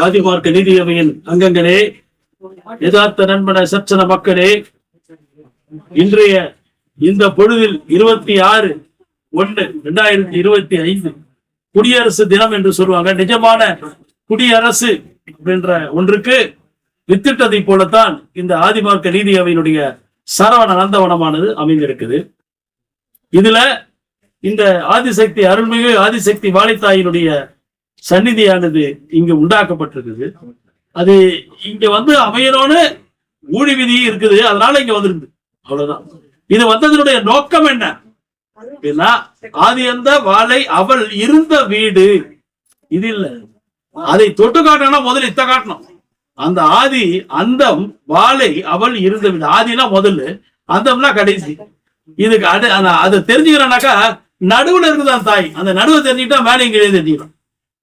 ஆதிமார்க்க நீதி அவையின் அங்கங்களே, யதார்த்த நண்பன சச்சன மக்களே, இன்றைய இந்த பொழுதில் 26/1/2025 குடியரசு தினம் என்று சொல்லுவாங்க. நிஜமான குடியரசு என்ற ஒன்றுக்கு வித்திட்டதை போலத்தான் இந்த ஆதிமார்க்க நீதி அவையினுடைய சரவண நந்தவனமானது அமைந்திருக்குது. இதுல இந்த ஆதிசக்தி அருள்மிகு ஆதிசக்தி வாழைத்தாயினுடைய சந்நிதியானது இங்கு உண்டாக்கப்பட்டிருக்குது. அது இங்க அமையணும்னு ஊழி விதி இருக்குது, அதனால இங்க வந்திருக்கு. அவ்வளவுதான். இது வந்ததனுடைய நோக்கம் என்ன? ஆதி அந்த வாழை அவள் இருந்த வீடு இது இல்ல. அதை தொட்டு காட்டணும், முதல்ல இத்த காட்டணும். அந்த ஆதி அந்தம் வாழை அவள் இருந்த வீடு. ஆதினா முதல்ல, அந்தம்னா கடைசி. இதுக்கு அதை தெரிஞ்சுக்கிறனாக்கா நடுவுல இருக்குதான் தாய். அந்த நடுவை தெரிஞ்சுக்கிட்டா மேலே இங்கே தெரிஞ்சுக்கலாம்.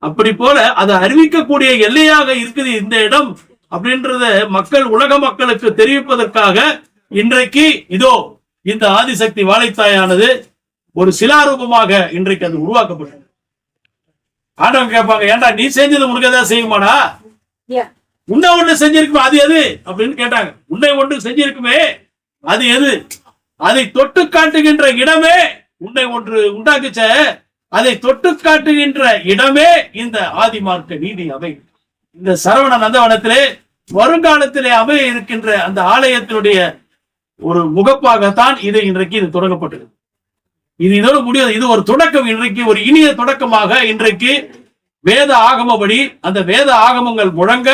அப்படி போல அதை அறிவிக்கக்கூடிய எல்லையாக இருக்குது இந்த இடம் அப்படின்றத மக்கள், உலக மக்களுக்கு தெரிவிப்பதற்காக இன்றைக்கு இதோ இந்த ஆதிசக்தி வாழைத்தாயானது ஒரு சிலாரூபமாக இன்றைக்கு அது உருவாக்கப்பட்டது. ஆண்டவங்க கேட்பாங்க, ஏன்டா நீ செஞ்சது உனக்கு ஏதாவது செய்யுமாடா? உன்னை ஒண்ணு செஞ்சிருக்குமே அது எது அப்படின்னு கேட்டாங்க. உன்னை ஒன்று செஞ்சிருக்குமே அது எது? அதை தொட்டு காட்டுகின்ற இடமே உன்னை ஒன்று உண்டாக்குச்ச, அதை தொட்டு காட்டுகின்ற இடமே இந்த ஆதிமார்க்க நீதி அவை. இந்த சரவண நந்தவனத்திலே வருங்காலத்திலே அமைய இருக்கின்ற அந்த ஆலயத்தினுடைய ஒரு முகப்பாகத்தான் இது இன்றைக்கு இது தொடங்கப்பட்டது. இது இதோடு முடியாது. இது ஒரு தொடக்கம். இன்றைக்கு ஒரு இனிய தொடக்கமாக இன்றைக்கு வேத ஆகமபடி அந்த வேத ஆகமங்கள் முழங்க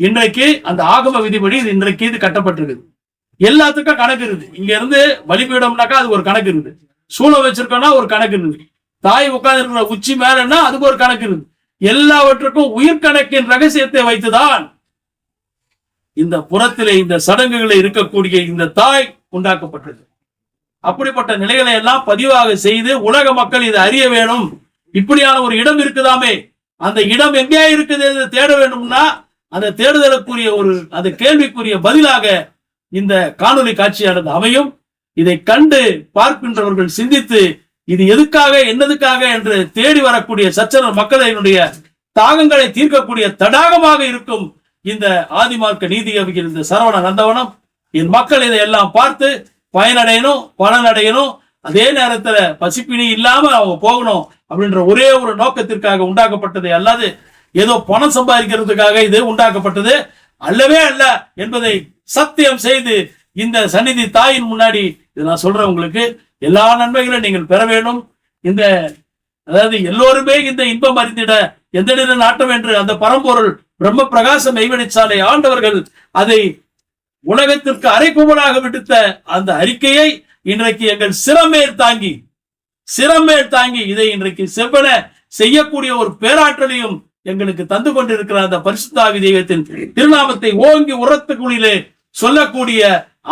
இன்றைக்கு அந்த ஆகம விதிபடி இன்றைக்கு இது கட்டப்பட்டிருக்குது. எல்லாத்துக்கும் கணக்கு இருக்குது. இங்க இருந்து பலிபீடம்னாக்கா அது ஒரு கணக்கு இருக்குது. சூளம் வச்சிருக்கோம்னா ஒரு கணக்கு இருக்குது. தாய் உட்கார்ந்து இருக்கிற உச்சி மேலன்னா அதுக்கு ஒரு கணக்கு இருக்குது. எல்லாவற்றுக்கும் உயிர்கணக்கின் ரகசியத்தை வைத்துதான் இந்த புறத்திலே இந்த சடங்குகளை இருக்கக்கூடிய இந்த தாய் உண்டாக்கப்பட்டது. அப்படிப்பட்ட நிலைகளை எல்லாம் பதிவாக செய்து உலக மக்கள் இதை அறிய வேணும். இப்படியான ஒரு இடம் இருக்குதாமே, அந்த இடம் எங்கே இருக்குது தேட வேண்டும்னா அந்த தேடுதலுக்குரிய அந்த கேள்விக்குரிய பதிலாக இந்த காணொலி காட்சியானது அமையும். இதை கண்டு பார்க்கின்றவர்கள் சிந்தித்து இது எதுக்காக என்னதுக்காக என்று தேடி வரக்கூடிய சச்சர மக்களினுடைய தாகங்களை தீர்க்கக்கூடிய தடாகமாக இருக்கும் இந்த ஆதிமார்க்க நீதி அவையில் இந்த சரவண நந்தவனம். என் மக்கள் இதை எல்லாம் பார்த்து பயனடையணும், பலனடையணும். அதே நேரத்துல பசிப்பினி இல்லாம அவங்க போகணும் அப்படின்ற ஒரே ஒரு நோக்கத்திற்காக உண்டாக்கப்பட்டது. அல்லாது ஏதோ பணம் சம்பாதிக்கிறதுக்காக இது உண்டாக்கப்பட்டது அல்லவே அல்ல என்பதை சத்தியம் செய்து இந்த சந்நிதி தாயின் முன்னாடி இது நான் சொல்றேன். உங்களுக்கு எல்லா நன்மைகளும் நீங்கள் பெற வேண்டும். அதாவது எல்லோருமே இந்த இன்பம் அறிந்திட எந்த நாட்டம் என்று அந்த பரம்பொருள் பிரம்ம பிரகாச மெய்வெளிச்சாலை ஆண்டவர்கள் அதை உலகத்திற்கு அரைக்குமலாக விடுத்த அந்த அறிக்கையை இன்றைக்கு எங்கள் சிரமேல் தாங்கி இதை இன்றைக்கு செவ்வன செய்யக்கூடிய ஒரு பேராற்றலையும் எங்களுக்கு தந்து கொண்டிருக்கிற அந்த பரிசுத்தாவி தெய்வத்தின் திருநாமத்தை ஓங்கி உரத்துக்குள்ளிலே சொல்லக்கூடிய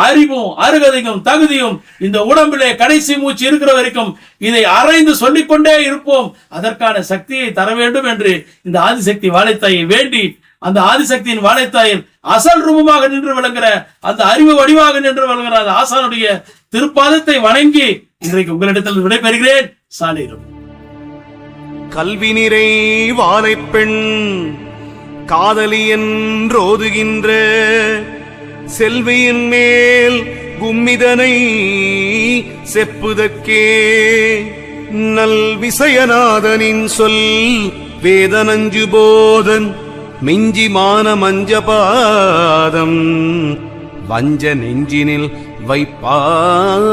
அறிவும் அருகதையும் தகுதியும் இந்த உடம்பிலே கடைசி மூச்சு இருக்கிற வரைக்கும் இதை அரைந்து சொல்லிக்கொண்டே இருப்போம். அதற்கான சக்தியை தர வேண்டும் என்று இந்த ஆதிசக்தி வாழைத்தாயை வேண்டி, அந்த ஆதிசக்தியின் வாழைத்தாயில் அசல் ரூபமாக நின்று விளங்குற அந்த அறிவு வடிவாக நின்று விளங்குற அந்த ஆசானுடைய திருப்பாதத்தை வணங்கி இன்றைக்கு உங்களிடத்தில் விடைபெறுகிறேன். சாலையிலும் கல்வி நிறை வாழைப்பெண் காதலி என்றோதுகின்ற செல்வியின் மேல் கும்மிதனை செப்புதற்கே நல் விசயநாதனின் சொல் வேதனஞ்சு போதன் மிஞ்சி மான மஞ்சபாதம் வஞ்ச நெஞ்சினில் வைப்பாய்.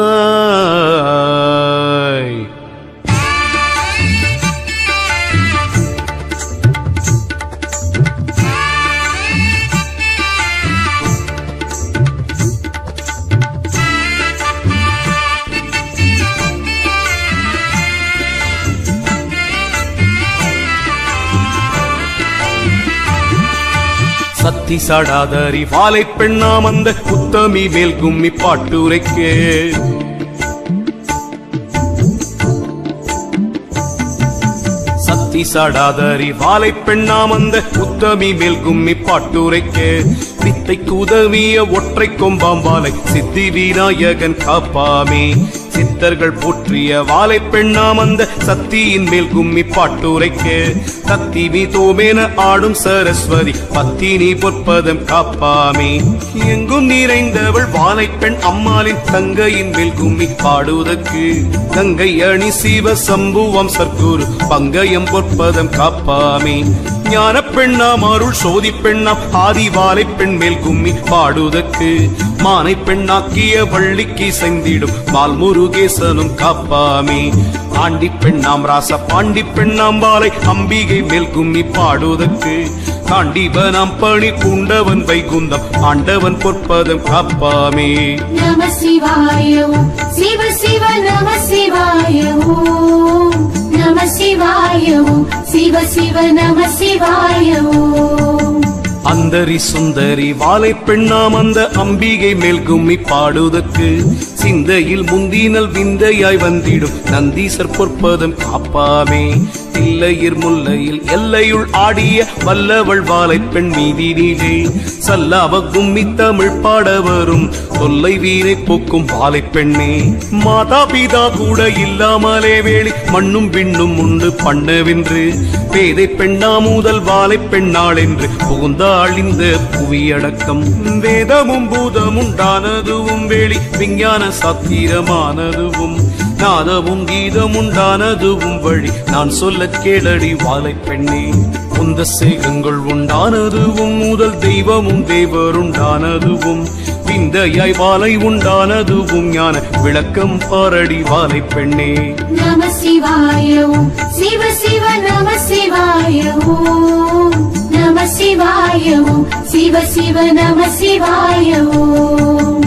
சத்தி சாடாதரி வாழை பெண்ணாம் அந்த உத்தமி மேல் கும்மி பாட்டுரைக்கே சத்தி சாடாதரி வாழை பெண்ணாம் அந்த உத்தமி மேல் கும்மி பாட்டுரைக்கே வித்தைக்கு உதவிய ஒற்றை கொம்பாம்பாலை சித்தி விநாயகன் காப்பாமே சித்தர்கள் போற்றிய வாழை பெண்ணாம் அந்த சத்தியின் மேல் கும்மி பாட்டுரைக்க கத்தி மீதோமேன ஆடும் சரஸ்வதி பத்தினி பொற்பதம் காப்பாமே எங்கும் நிறைந்தவள் வாழை பெண் அம்மாளின் தங்கையின் மேல் கும்மி பாடுவதற்கு கங்கை அணி சிவ சம்புவம் சர்க்குரு பங்கயம் பொற்பதம் காப்பாமே ஞான பெண்ணாம் அருள் சோதி பெண்ணாம் ஆதி வாழை பெண் மேல் கும்மி பாடுவதற்கு மானை பெண்ணாக்கிய வள்ளிக்கு செந்திடும் மால் முருகேசனும் காப்பாமே ஆண்டி பெண்ணாம் ராச பாண்டி பெண்ணாம் வாழை அம்பிகை மேல் கும்மி பாடுவதற்கு காண்டிபனாம் பணி பூண்டவன் வைகுந்தம் ஆண்டவன் பொற்பதம் காப்பாமே நம சிவாய ஓம் சிவ சிவ நம சிவாய ஓம் நம சிவாய ஓம் சிவ சிவ நம சிவாய ஓம் அந்தரி சுந்தரி வாழை பெண்ணாம் அந்த அம்பிகை மேல் கும்மி பாடுவதற்கு சிந்தையில் முந்தினல் விந்தையாய் வந்திடும் நந்தீசர் பொற்பதம் காப்பாமே தில்லையிர் முல்லையில் எல்லையுள் ஆடிய வல்லவள் வாழை பெண் மீதினிலே சல்லாவ கும்மி தமிழ் பாட வரும் தொல்லை வீரை போக்கும் வாழை பெண்ணே மாதா பிதா கூட இல்லாமலே வேளி மண்ணும் விண்ணும் உண்டு பண்ணவென்று பேதை பெண்ணா முதல் வாழை பெண்ணாள் என்று புகுந்தாள் இந்த புவியடக்கம் வேதமும் பூதமுண்டானதுவும் வேளி விஞ்ஞான சாத்திரமானதுவும் நாதமும் கீதமுண்டானதுவும் வழி நான் சொல்ல கேளடி வாழை பெண்ணே உந்த சேகங்கள் உண்டானதுவும் முதல் தெய்வமும் தேவருண்டானதுவும் விந்தையாய் வாழை உண்டானதுவும் ஞான விளக்கம் பாரடி வாழை பெண்ணே நம சிவாய ஓம் சிவ சிவ நம சிவாய ஓம் நம சிவாய ஓம் சிவ சிவ நம சிவாய ஓம்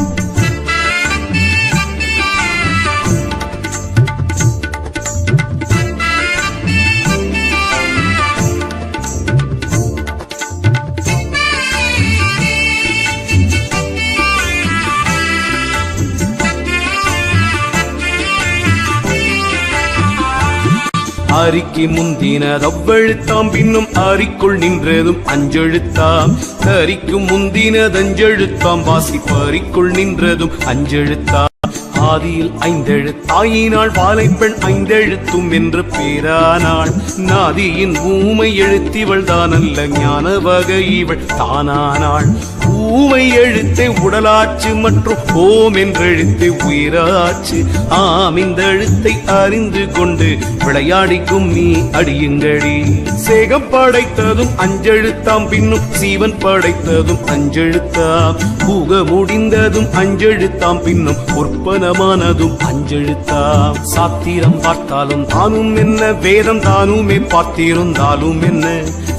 அரிக்கு முந்தினது அவ்வெழுத்தாம் பின்னும் அரிக்குள் நின்றதும் அஞ்செழுத்தாம் அரிக்கு முந்தினது அஞ்செழுத்தாம் வாசி பரிக்குள் நின்றதும் அஞ்செழுத்தாம் ஆதியில் ஐந்தெழுத்தாயினாள் வாழை பெண் ஐந்தெழுத்தும் என்று பேரானாள் நாதியின் ஊமை எழுத்திவள் தானல்ல ஞான வகை இவள் தானானாள் ஊமை எழுத்தை உடலாச்சு மற்றும் ஓம் என்றெழுத்தை உயிராச்சு ஆம் இந்த எழுத்தை அறிந்து கொண்டு விளையாடி கும்மி அடியுங்கடி சேகம் படைத்ததும் அஞ்செழுத்தாம் பின்னும் சீவன் படைத்ததும் அஞ்செழுத்தாம் பூக முடிந்ததும் அஞ்செழுத்தாம் பின்னும் உற்பனமானதும் அஞ்செழுத்தாம் சாத்திரம் பார்த்தாலும் தானும் என்ன வேதம் தானுமே பார்த்திருந்தாலும் என்ன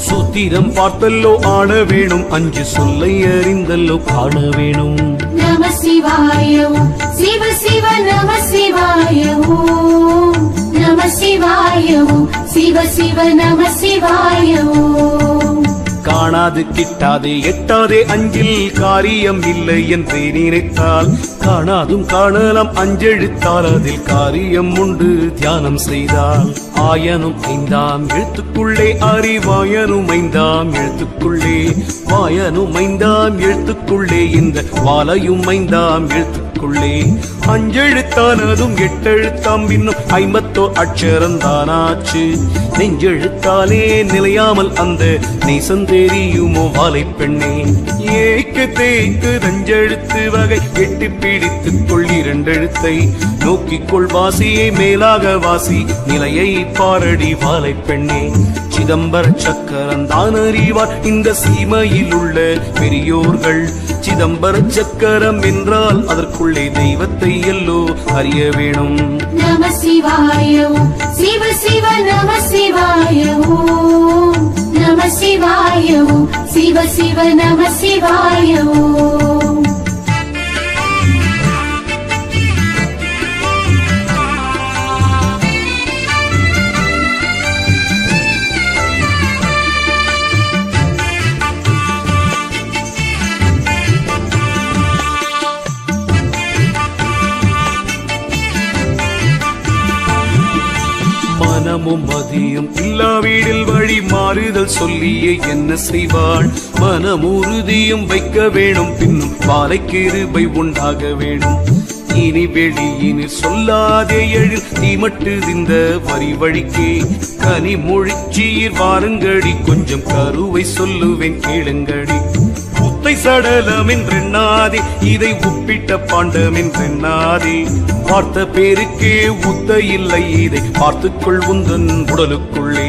சூத்திரம் பார்த்தல்லோ ஆட வேணும் அஞ்சு சொல்லை அறிந்தல்லோ காண வேணும் நம சிவாய ஓம் சிவ சிவ நம சிவாய ஓம் நம சிவாய ஓம் சிவ சிவ நம சிவாய ஓம் காணாது கிட்டாதே எட்டாதே அஞ்சில் காரியம் இல்லை என்றே நினைத்தால் காணாதும் காணலாம் அஞ்செழுத்தால் அதில் காரியம் உண்டு தியானம் செய்தால் ஆயனும் ஐந்தாம் எழுத்துக்குள்ளே அறிவாயனும் ஐந்தாம் எழுத்துக்குள்ளே வாயனும் ஐந்தாம் எழுத்துக்குள்ளே இந்த வாலையும் ஐந்தாம் எழுத்துக்குள்ளே அஞ்செழுத்தானதும் எட்டெழுத்தாம் பின்னும் 50 அட்சரந்தானாச்சு நெஞ்செழுத்தாலே நிலையாமல் அந்த நேசம் தெரியுமோ வாழை பெண்ணே ஏக்கு தேய்க்கு நஞ்செழுத்து வகை எட்டு பிடித்துக் கொள் 2 எழுத்தை நோக்கிக்கொள் வாசியை மேலாக வாசி நிலையை பாரடி வாழை பெண்ணே சிதம்பர சக்கரம் தான் அறிவார் இந்த சீமையில் உள்ள பெரியோர்கள் சிதம்பர சக்கரம் என்றால் அதற்குள்ளே தெய்வத்தை எல்லோ அறிய வேணும் நம சிவாய ஓம் சிவ சிவ நம சிவாய ஓம் நம சிவாய ஓம் சிவ சிவ நம சிவாய ஓம் மனமும் மதியும் இல்லா வீடில் வழி மாறுதல் சொல்லியே என்ன செய்வாள் மனமுறுதியும் வைக்க வேணும் பின்னும் வாழை கிருபை உண்டாக வேணும் இனி வெளியினில் சொல்லாதே எழில் தீமட்டு இந்த வரி வழிக்கே கனி மொழிச்சீர் வாருங்கடி கொஞ்சம் கருவை சொல்லுவேன் கேளுங்கடி முத்தை சடலம் என்றெண்ணாதே இதை உப்பிட்ட பாண்டம் என்றெண்ணாதே பார்த்த பேருக்கே உத்த இல்லை இதை பார்த்துக்கொள் உந்தன் உடலுக்குள்ளே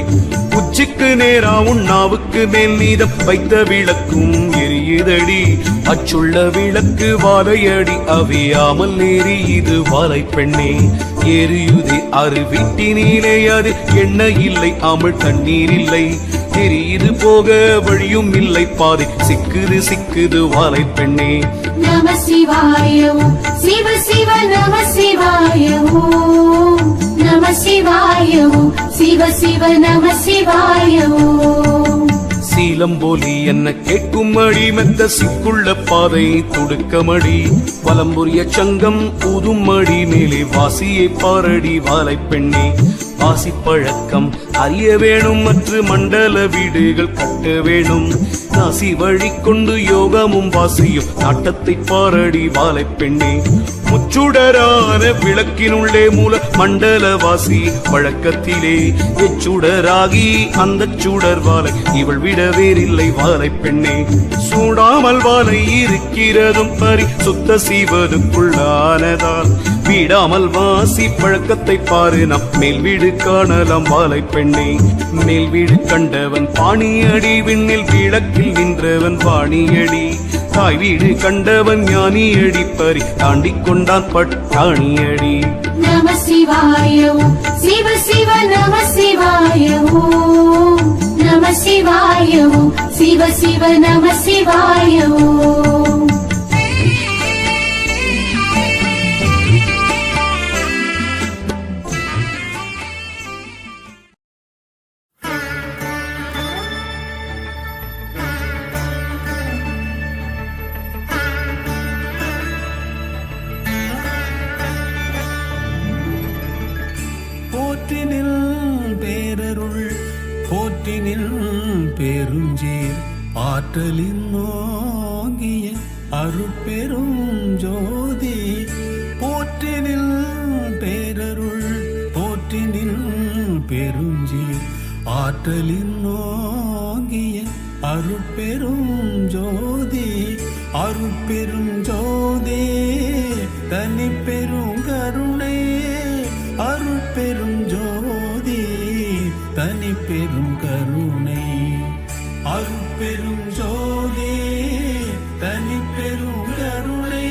உச்சிக்கு நேரா உண்ணாவுக்கு மேல் நீதம் வைத்த விளக்கும் எரியுதடி அச்சுள்ள விளக்கு வாழையடி அவியாமல் எரியுது வாழை பெண்ணே எரியுதே அரு வீட்டினிலே அது எண்ணெய் இல்லை அமிழ் தண்ணீர் இல்லை தெரியுது போக வழியும் இல்லை பாதை சிக்குது சிக்குது வாழை பெண்ணே நம சிவாய ஓம் சிவ சிவ நம சிவாய ஓம் நம சிவாய ஓம் சிவ சிவ நம சிவாய ஓம் சீலம்போலி என்ன கேட்கும் அடி மெத்த சிக்குள்ள பாதை துடுக்கமடி வலம்புரிய சங்கம் ஊதும் அடி மேலே வாசியை பாரடி வாழை பெண்ணே வாசி பழக்கம் அறிய வேணும் மற்ற மண்டல வீடுகள் கட்ட வேணும் நாசி வழி கொண்டு யோகமும் வாசியும் நாட்டத்தை பாரடி வாழை பெண்ணே முச்சுடரான விளக்கினுள்ளே மூல மண்டல வாசி வழக்கத்திலே எச்சுடராகி அந்த சுடர் வாழை இவள் விட வேறில்லை வாழை பெண்ணே சூடாமல் வாழை இருக்கிறதும் பரி சுத்த செய்வதுக்குள்ளானதால் வீடாமல் வாசி பழக்கத்தை பாரு நம் மேல் வீடு காணலாம் வாழை பெண்ணே மேல் வீடு கண்டவன் பாணியடி விண்ணில் விளக்கில் நின்றவன் பாணியடி தாய் வீடு கண்டவன் ஞானியடி பறி தாண்டி கொண்டான் பட்டாணியடி நம சிவாய ஓம் சிவ சிவ நம சிவாய ஓம் நம சிவாய ஓம் சிவ சிவ நம சிவாய ஓம் போற்றினில் பேரருள் போற்றினில் பெருஞ்சீர் ஆற்றலின் நோங்கிய அருட்பெரும் ஜோதி போற்றினில் பேரருள் போற்றினில் பெருஞ்சீர் ஆற்றலின் நோங்கிய அருட்பெரும் ஜோதி அருட்பெரும் ஜோதி தனி பெரும் கருணை அருட்பெரும் ஜோதி தனி பெரும் கருணை அருட்பெரும் ஜோதி தனி பெரும் கருணை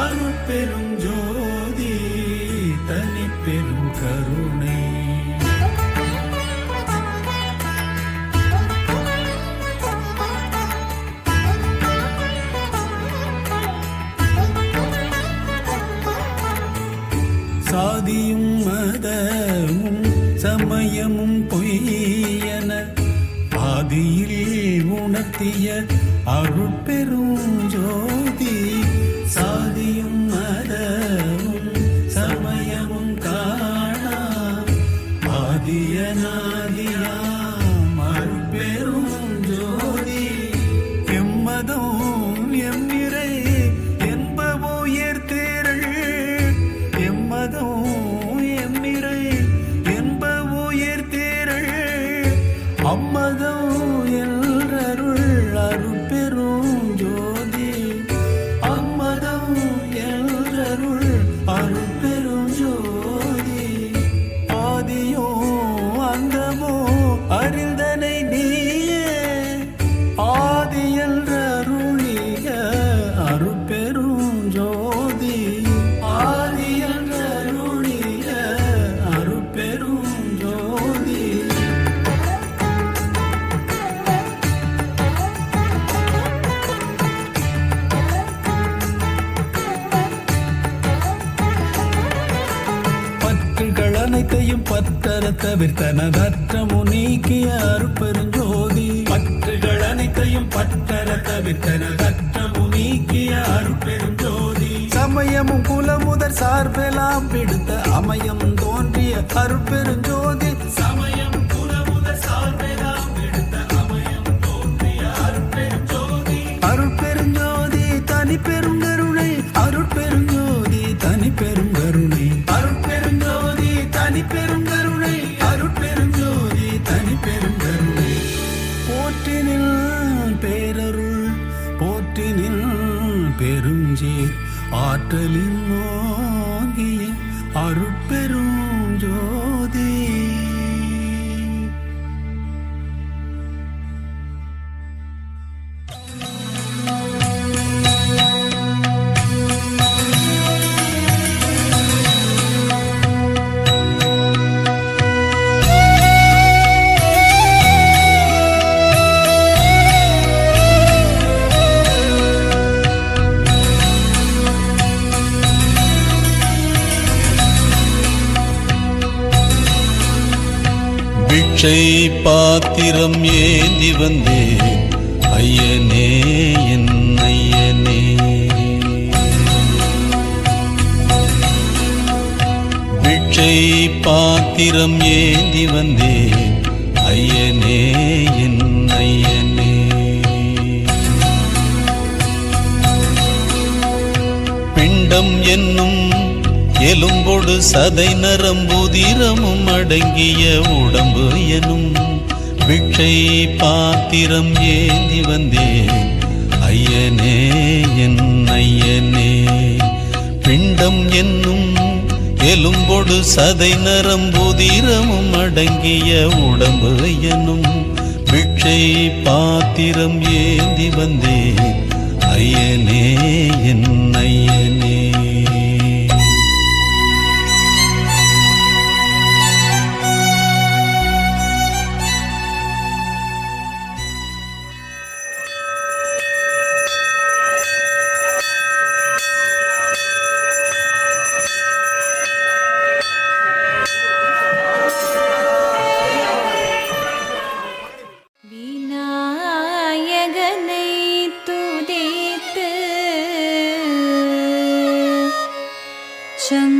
அருட்பெரும் ஜோதி தனி பெரும் கருணை சாதியும் மதமும் சமயமும் பொய்யன ஆதியில் உணர்த்திய அருட்பெரும் ஜோதி சாதியும் மதமும் சமயமும் காணா ஆதியனாதியாம் அருட்பெரும் ஜோதி எம்மதம் எம் நிறை என்பவோ ஏற்தேரள் எம்மதம் எம் நிறை என்பவோ ஏற்தேரள் அம்மதம் எல்ரருள் அருட்பெரும் ஜோதி அம்மதம் எல்ரருள் அருட்பெரும் ஜோதி ஆதியோ அந்தமோ அறிந்தனை நீயே ஆதியல் அருளிய அருட்பெரும் ஜோதி ஆதியல் அருளிய அருட்பெரும் ஜோதி பற்றுகள் அனைத்தையும் பற்றற தவிர்த்தனதற்றமு நீக்கிய அருட்பெருஞ்சோதி பற்றுகள் அனைத்தையும் பற்றற தவிர்த்தனதற்றமு நீக்கிய அருட்பெருஞ்சோதி சமயமும் குலமுதற் சார்பெல்லாம் பிடித்த அமயம் தோன்றிய அருட்பெருஞ்சோதி சமயம் குலமுதற் சார்பெல்லாம் பிடித்த அமயம் தோன்றிய அருட்பெருஞ்சோதி அருட்பெருஞ்சோதி தனி பெருங்கருணை அருட்பெருஞ்சோதி போற்றினில் பேரருள் போற்றினில் பெருஞ்சேர் ஆற்றலின் நோங்கிய அருட்பெரும் ஜோதி. பிக்ஷை பாத்திரம் ஏந்தி வந்தேன் ஐயனே என் ஐயனே. பிக்ஷை பாத்திரம் ஏந்தி வந்தேன் ஐயனே என் ஐயனே. பிண்டம் என்னும் எலும்பொடு சதை நரம்புதிரமும் அடங்கிய உடம்பு எனும் பிக்ஷை பாத்திரம் ஏந்தி வந்தேன் ஐயனே என் ஐயனே. பிண்டம் என்னும் எலும்பொடு சதை நரம்புதிரமும் அடங்கிய உடம்பு எனும் பிக்ஷை பாத்திரம் ஏந்தி வந்தேன் ஐயனே என் ஐயனே. விநாயகனை துதித்து சம்